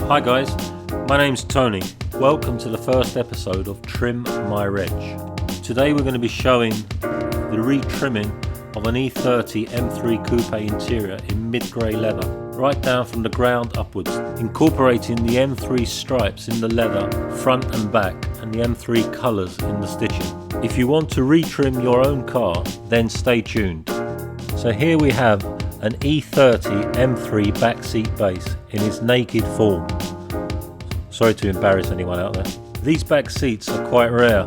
Hi guys, my name's Tony. Welcome to the first episode of Trim My Reg. Today we're going to be showing the re-trimming of an E30 M3 coupe interior in mid-grey leather, right down from the ground upwards, incorporating the M3 stripes in the leather front and back and the M3 colours in the stitching. If you want to re-trim your own car, then stay tuned. So here we have an E30 M3 backseat base in its naked form. Sorry to embarrass anyone out there. These back seats are quite rare,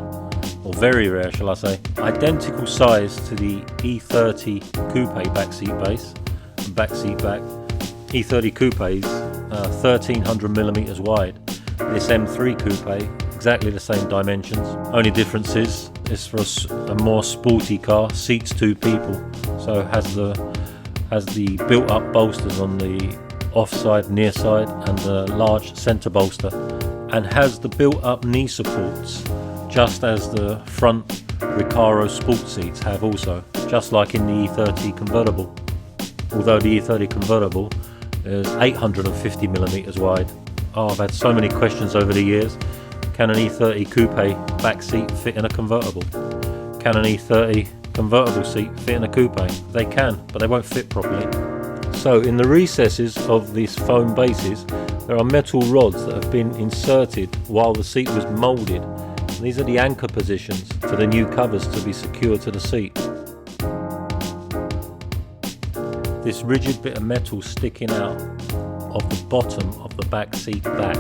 or very rare shall I say. Identical size to the E30 coupe backseat base and backseat back. E30 coupe is 1300mm wide. This M3 coupe, exactly the same dimensions. Only difference is it's for a more sporty car, seats two people, so has the built-up bolsters on the offside, near side, and the large centre bolster, and has the built-up knee supports, just as the front Recaro sport seats have also, just like in the E30 convertible. Although the E30 convertible is 850mm wide. Oh, I've had so many questions over the years. Can an E30 coupe back seat fit in a convertible? Can an E30 convertible seat fit in a coupe? They can, but they won't fit properly. So in the recesses of these foam bases, there are metal rods that have been inserted while the seat was moulded. These are the anchor positions for the new covers to be secured to the seat. This rigid bit of metal sticking out of the bottom of the back seat back,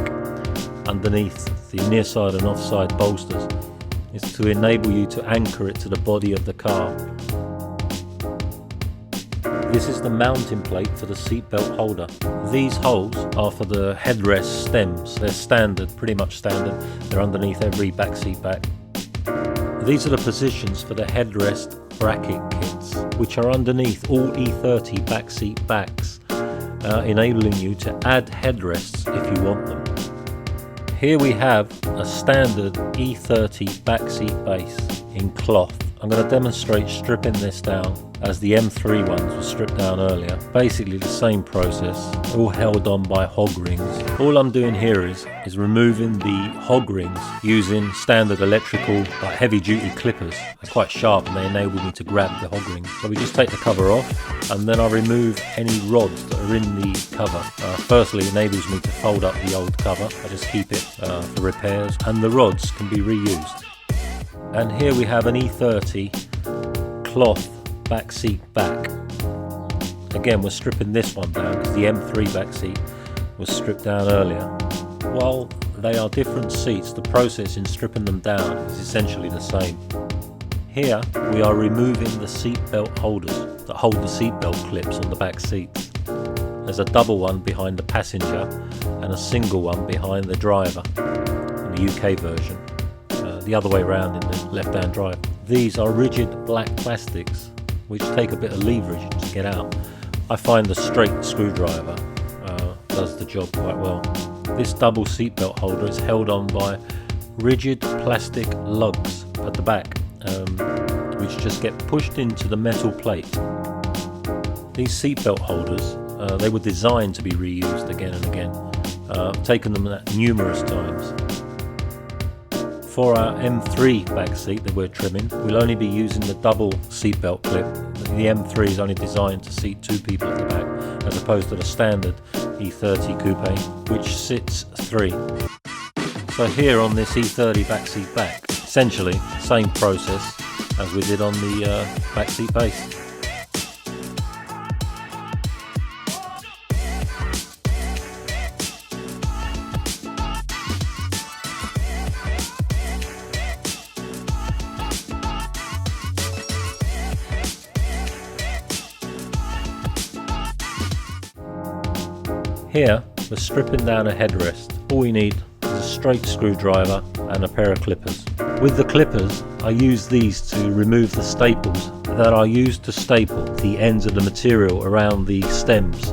underneath the near side and offside bolsters, is to enable you to anchor it to the body of the car. This is the mounting plate for the seatbelt holder. These holes are for the headrest stems. They're standard, pretty much standard. They're underneath every backseat back. These are the positions for the headrest bracket kits, which are underneath all E30 backseat backs, enabling you to add headrests if you want them. Here we have a standard E30 backseat base in cloth. I'm going to demonstrate stripping this down as the M3 ones were stripped down earlier. Basically the same process, all held on by hog rings. All I'm doing here is removing the hog rings using standard electrical heavy duty clippers. They're quite sharp and they enable me to grab the hog rings. So we just take the cover off and then I remove any rods that are in the cover. Firstly, it enables me to fold up the old cover. I just keep it for repairs, and the rods can be reused. And here we have an E30 cloth back seat back. Again, we're stripping this one down because the M3 back seat was stripped down earlier. While they are different seats, the process in stripping them down is essentially the same. Here we are removing the seatbelt holders that hold the seatbelt clips on the back seats. There's a double one behind the passenger and a single one behind the driver in the UK version. The other way around in the left-hand drive. These are rigid black plastics which take a bit of leverage to get out. I find the straight screwdriver does the job quite well. This double seatbelt holder is held on by rigid plastic lugs at the back, which just get pushed into the metal plate. These seatbelt holders, they were designed to be reused again and again. I've taken them numerous times. For our M3 back seat that we're trimming, we'll only be using the double seatbelt clip. The M3 is only designed to seat two people at the back, as opposed to the standard E30 coupe, which sits three. So here on this E30 backseat back, essentially same process as we did on the backseat base. Here, we're stripping down a headrest. All we need is a straight screwdriver and a pair of clippers. With the clippers, I use these to remove the staples that are used to staple the ends of the material around the stems.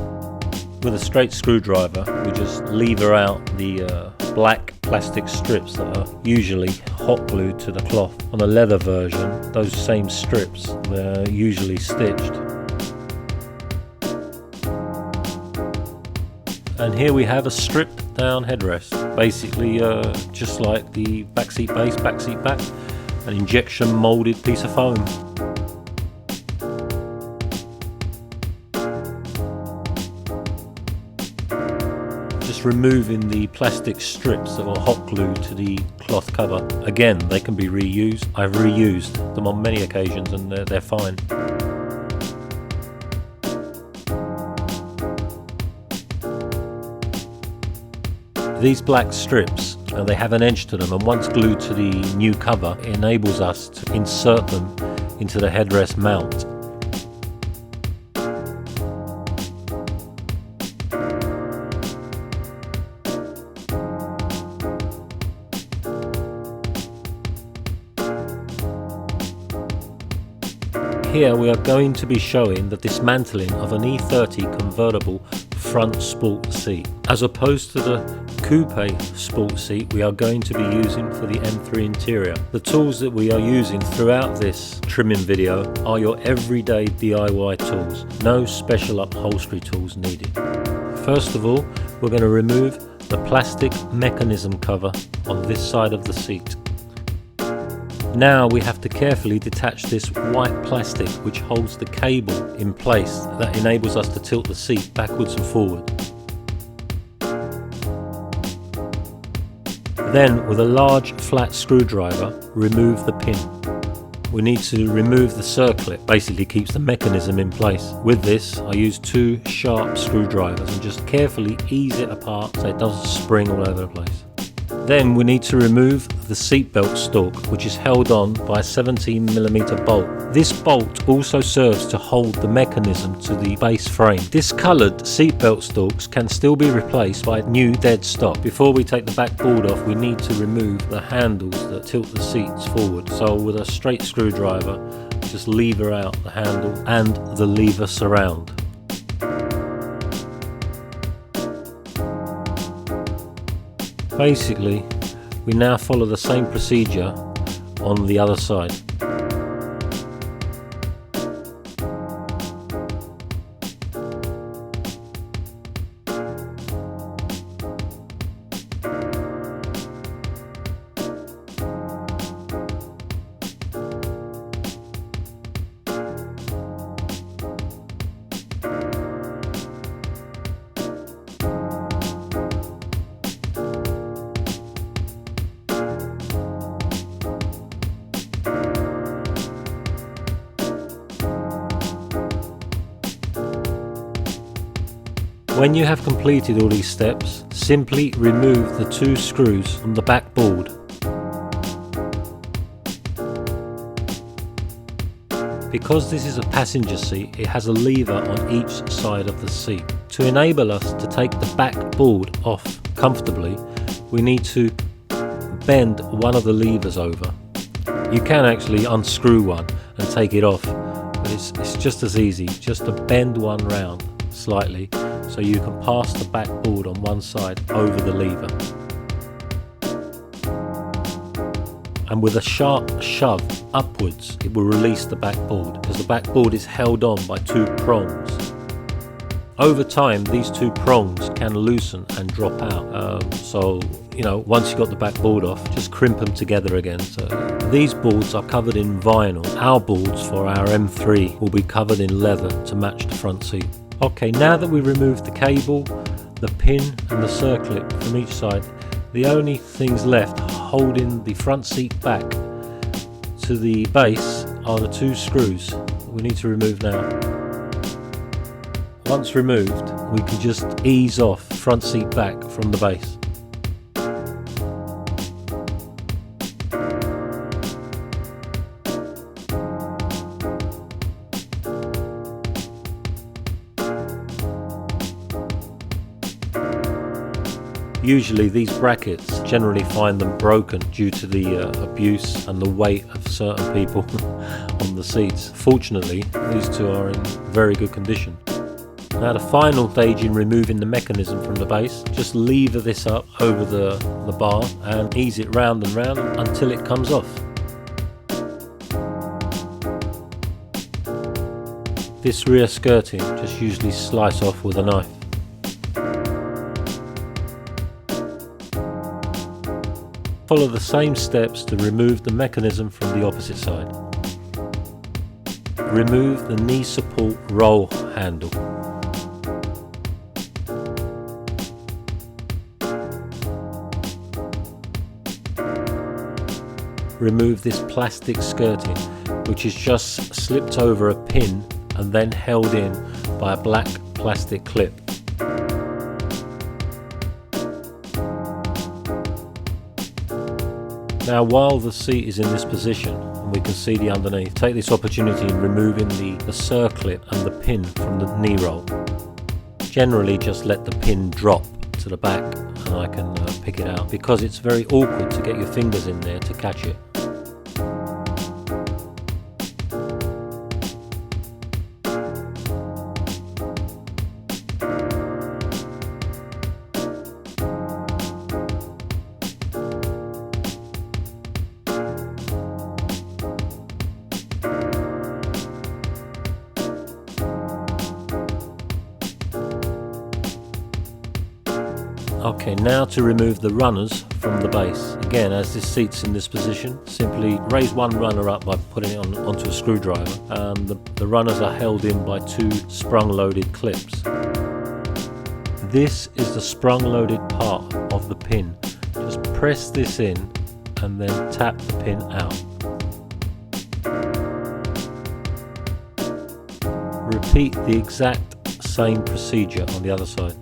With a straight screwdriver, we just lever out the black plastic strips that are usually hot glued to the cloth. On the leather version, those same strips, they're usually stitched. And here we have a stripped down headrest, basically just like the backseat base, backseat back, an injection molded piece of foam. Just removing the plastic strips that were hot glued to the cloth cover. Again, they can be reused. I've reused them on many occasions and they're fine. These black strips, they have an edge to them, and once glued to the new cover, it enables us to insert them into the headrest mount. Here we are going to be showing the dismantling of an E30 convertible front sport seat. As opposed to the coupe sport seat we are going to be using for the M3 interior. The tools that we are using throughout this trimming video are your everyday DIY tools. No special upholstery tools needed. First of all, we're going to remove the plastic mechanism cover on this side of the seat. Now we have to carefully detach this white plastic which holds the cable in place that enables us to tilt the seat backwards and forward. Then, with a large flat screwdriver, remove the pin. We need to remove the circlip, basically keeps the mechanism in place. With this, I use 2 sharp screwdrivers and just carefully ease it apart so it doesn't spring all over the place. Then we need to remove the seatbelt stalk, which is held on by a 17mm bolt. This bolt also serves to hold the mechanism to the base frame. Discoloured seatbelt stalks can still be replaced by new dead stock. Before we take the backboard off, we need to remove the handles that tilt the seats forward. So with a straight screwdriver, just lever out the handle and the lever surround. Basically, we now follow the same procedure on the other side. When you have completed all these steps, simply remove the 2 screws from the backboard. Because this is a passenger seat, it has a lever on each side of the seat. To enable us to take the backboard off comfortably, we need to bend one of the levers over. You can actually unscrew one and take it off, but it's just as easy, just to bend one round slightly so you can pass the backboard on one side over the lever. And with a sharp shove upwards, it will release the backboard, because the backboard is held on by 2 prongs. Over time, these 2 prongs can loosen and drop out. So, once you've got the backboard off, just crimp them together again. So these boards are covered in vinyl. Our boards for our M3 will be covered in leather to match the front seat. Okay, now that we've removed the cable, the pin and the circlip from each side, the only things left holding the front seat back to the base are the 2 screws that we need to remove now. Once removed, we can just ease off front seat back from the base. Usually these brackets, generally find them broken due to the abuse and the weight of certain people on the seats. Fortunately, these 2 are in very good condition. Now the final stage in removing the mechanism from the base, just lever this up over the bar and ease it round and round until it comes off. This rear skirting just usually slice off with a knife. Follow the same steps to remove the mechanism from the opposite side. Remove the knee support roll handle. Remove this plastic skirting, which is just slipped over a pin and then held in by a black plastic clip. Now, while the seat is in this position and we can see the underneath, take this opportunity in removing the circlip and the pin from the knee roll. Generally just let the pin drop to the back and I can pick it out, because it's very awkward to get your fingers in there to catch it. Okay, now to remove the runners from the base. Again, as this seat's in this position, simply raise one runner up by putting it onto a screwdriver. The runners are held in by two sprung-loaded clips. This is the sprung-loaded part of the pin. Just press this in and then tap the pin out. Repeat the exact same procedure on the other side.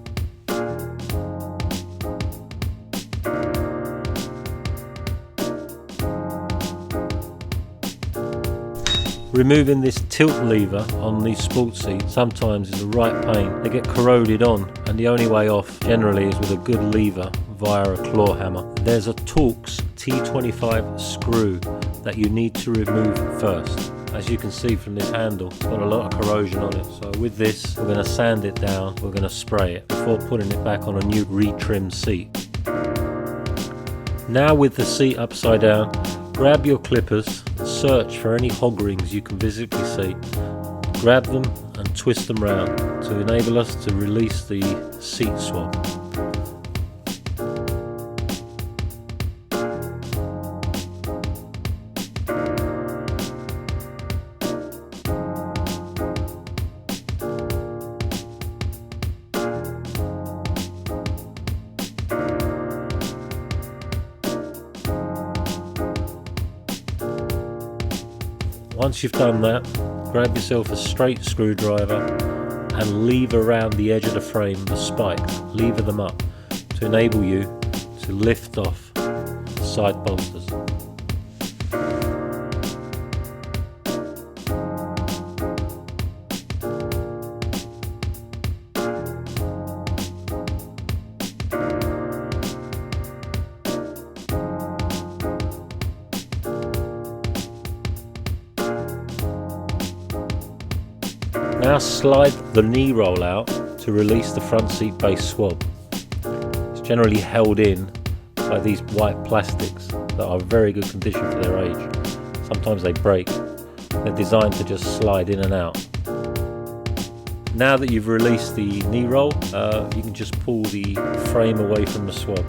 Removing this tilt lever on these sports seats sometimes is a right pain. They get corroded on, and the only way off generally is with a good lever via a claw hammer. There's a Torx T25 screw that you need to remove first. As you can see from this handle, it's got a lot of corrosion on it. So with this, we're going to sand it down, we're going to spray it before putting it back on a new retrimmed seat. Now with the seat upside down, grab your clippers, search for any hog rings you can visibly see, grab them and twist them round to enable us to release the seat swab. Once you've done that, grab yourself a straight screwdriver and lever around the edge of the frame the spikes. Lever them up to enable you to lift off the side bolsters. Now slide the knee roll out to release the front seat base swab. It's generally held in by these white plastics that are very good condition for their age. Sometimes they break. They're designed to just slide in and out. Now that you've released the knee roll, you can just pull the frame away from the swab.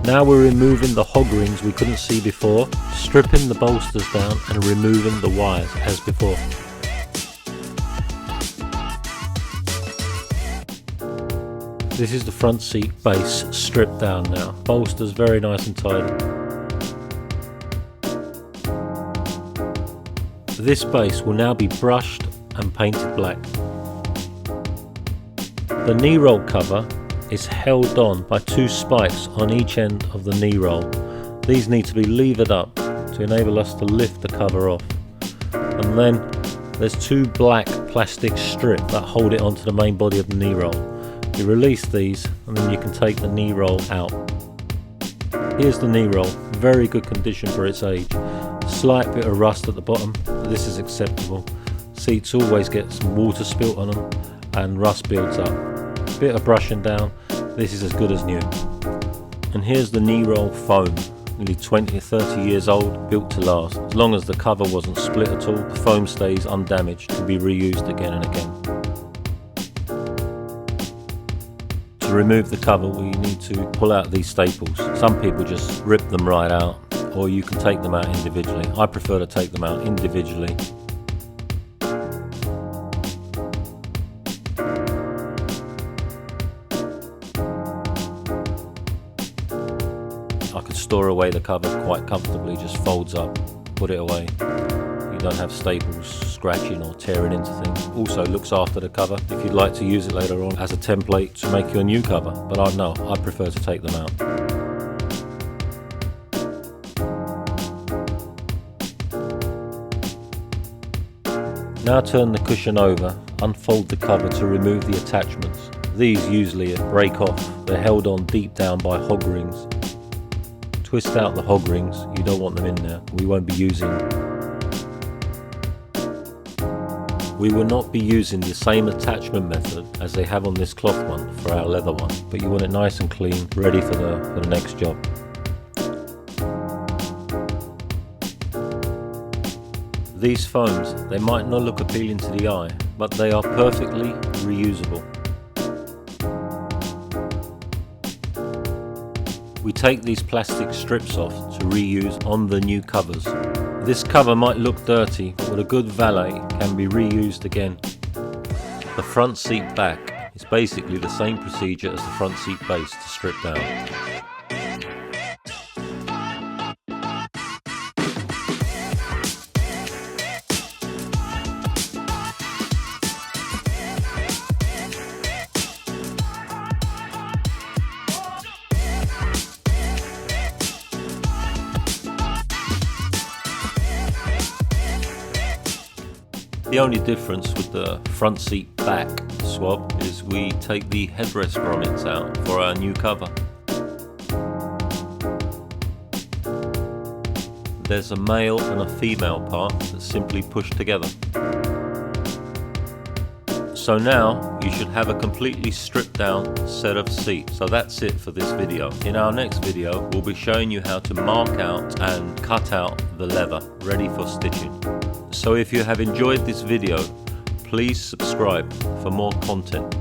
Now we're removing the hog rings we couldn't see before, stripping the bolsters down and removing the wires as before. This is the front seat base stripped down now. Bolsters very nice and tidy. This base will now be brushed and painted black. The knee roll cover is held on by two spikes on each end of the knee roll. These need to be levered up to enable us to lift the cover off. And then there's two black plastic strips that hold it onto the main body of the knee roll. You release these and then you can take the knee roll out. Here's the knee roll, very good condition for its age. Slight bit of rust at the bottom, but this is acceptable. Seats always get some water spilt on them and rust builds up. Bit of brushing down, this is as good as new. And here's the knee roll foam, nearly 20 or 30 years old, built to last. As long as the cover wasn't split at all, the foam stays undamaged, can be reused again and again. remove the cover, we need to pull out these staples. Some people just rip them right out, or you can take them out individually. I prefer to take them out individually. I could store away the cover quite comfortably, just folds up, put it away. You don't have staples scratching or tearing into things. Also looks after the cover if you'd like to use it later on as a template to make your new cover, but I prefer to take them out. Now turn the cushion over, unfold the cover to remove the attachments. These usually break off, they're held on deep down by hog rings. Twist out the hog rings, you don't want them in there. We will not be using the same attachment method as they have on this cloth one for our leather one, but you want it nice and clean, ready for the next job. These foams, they might not look appealing to the eye, but they are perfectly reusable. We take these plastic strips off to reuse on the new covers. This cover might look dirty, but with a good valet can be reused again. The front seat back is basically the same procedure as the front seat base to strip down. The only difference with the front seat back swap is we take the headrest grommets out for our new cover. There's a male and a female part that's simply pushed together. So now you should have a completely stripped down set of seats. So that's it for this video. In our next video we'll be showing you how to mark out and cut out the leather ready for stitching. So if you have enjoyed this video, please subscribe for more content.